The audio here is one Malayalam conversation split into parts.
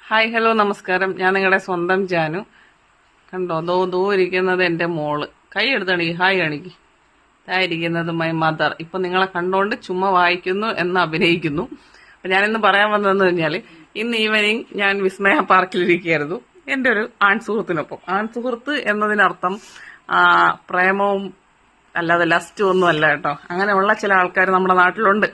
ഹായ് ഹലോ നമസ്കാരം. ഞാൻ നിങ്ങളുടെ സ്വന്തം ജാനു. കണ്ടോ ദോ ഇരിക്കുന്നത് എൻ്റെ മോള്. കൈ എടുത്തണിക്ക് ഹായ് കാണിക്ക്. ഇരിക്കുന്നത് മൈ മദർ. ഇപ്പൊ നിങ്ങളെ കണ്ടോണ്ട് ചുമ്മാ വായിക്കുന്നു എന്ന് അഭിനയിക്കുന്നു. അപ്പൊ ഞാനിന്ന് പറയാൻ വന്നതെന്ന് പറഞ്ഞാല്, ഇന്ന് ഈവനിങ് ഞാൻ വിസ്മയ പാർക്കിലിരിക്കുകയായിരുന്നു എൻ്റെ ഒരു ആൺസുഹൃത്തിനൊപ്പം. ആൺസുഹൃത്ത് എന്നതിനർത്ഥം പ്രേമവും അല്ലാതെ ലസ്റ്റും ഒന്നും അല്ല കേട്ടോ. അങ്ങനെയുള്ള ചില ആൾക്കാർ നമ്മുടെ നാട്ടിലുണ്ട്.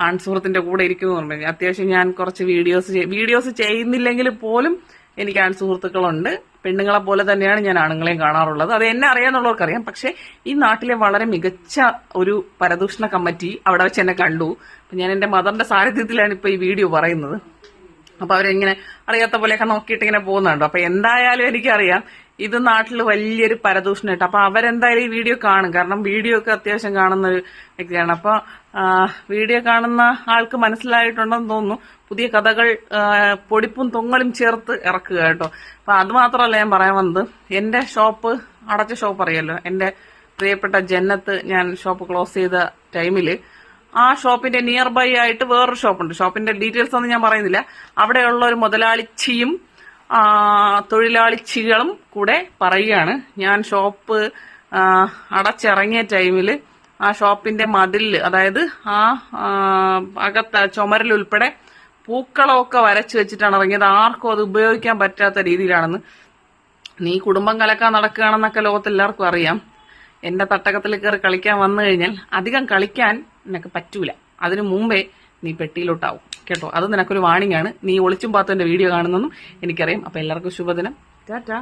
ആൺസുഹൃത്തിന്റെ കൂടെ ഇരിക്കുന്നു പറഞ്ഞു. അത്യാവശ്യം ഞാൻ കുറച്ച് വീഡിയോസ് ചെയ്യുന്നില്ലെങ്കിൽ പോലും എനിക്ക് ആൺസുഹൃത്തുക്കളുണ്ട്. പെണ്ണുങ്ങളെ പോലെ തന്നെയാണ് ഞാൻ ആണുങ്ങളെയും കാണാറുള്ളത്. അത് എന്നെ അറിയാന്നുള്ളവർക്കറിയാം. പക്ഷെ ഈ നാട്ടിലെ വളരെ മികച്ച ഒരു പരദൂഷണ കമ്മിറ്റി അവിടെ വെച്ച് എന്നെ കണ്ടു. അപ്പൊ ഞാൻ എന്റെ മദറിന്റെ സാന്നിധ്യത്തിലാണ് ഇപ്പൊ ഈ വീഡിയോ പറയുന്നത്. അപ്പൊ അവരെങ്ങനെ അറിയാത്ത പോലെയൊക്കെ നോക്കിയിട്ട് ഇങ്ങനെ പോകുന്നുണ്ടോ. അപ്പൊ എന്തായാലും എനിക്കറിയാം ഇത് നാട്ടിൽ വലിയൊരു പരദൂഷണമായിട്ട്. അപ്പൊ അവരെന്തായാലും ഈ വീഡിയോ കാണും. കാരണം വീഡിയോ ഒക്കെ അത്യാവശ്യം കാണുന്ന ഒരു വ്യക്തിയാണ്. അപ്പൊ വീഡിയോ കാണുന്ന ആൾക്ക് മനസ്സിലായിട്ടുണ്ടെന്ന് തോന്നുന്നു. പുതിയ കഥകൾ പൊടിപ്പും തൊങ്ങലും ചേർത്ത് ഇറക്കുക കേട്ടോ. അപ്പൊ അത് മാത്രമല്ല ഞാൻ പറയാൻ വന്നത്, എന്റെ ഷോപ്പ്, അടച്ച ഷോപ്പ് അറിയാലോ, എന്റെ പ്രിയപ്പെട്ട ജന്നത്ത് ഞാൻ ഷോപ്പ് ക്ലോസ് ചെയ്ത ടൈമില് ആ ഷോപ്പിന്റെ നിയർ ബൈ ആയിട്ട് വേറൊരു ഷോപ്പുണ്ട്. ഷോപ്പിന്റെ ഡീറ്റെയിൽസ് ഒന്നും ഞാൻ പറയുന്നില്ല. അവിടെയുള്ള ഒരു മുതലാളിച്ചിയും തൊഴിലാളിച്ചികളും കൂടെ പറയുകയാണ്, ഞാൻ ഷോപ്പ് അടച്ചിറങ്ങിയ ടൈമില് ആ ഷോപ്പിന്റെ മതിലില്, അതായത് ആ അകത്ത് ചുമരിലുൾപ്പെടെ പൂക്കളമൊക്കെ വരച്ചു വെച്ചിട്ടാണ് ഇറങ്ങിയത്. ആർക്കും അത് ഉപയോഗിക്കാൻ പറ്റാത്ത രീതിയിലാണെന്ന്. നീ കുടുംബം കലക്കാൻ നടക്കുകയാണെന്നൊക്കെ ലോകത്ത് എല്ലാവർക്കും അറിയാം. എന്റെ തട്ടകത്തിൽ കയറി കളിക്കാൻ വന്നു കഴിഞ്ഞാൽ അധികം കളിക്കാൻ നിനക്ക് പറ്റൂല. അതിനു മുമ്പേ നീ പെട്ടിയിലോട്ടാവും കേട്ടോ. അത് നിനക്കൊരു വാണിംഗ് ആണ്. നീ ഒളിച്ചും പാത്തന്റെ വീഡിയോ കാണുന്നെന്നും എനിക്കറിയാം. അപ്പൊ എല്ലാവർക്കും ശുഭദിനം. ടാറ്റാ.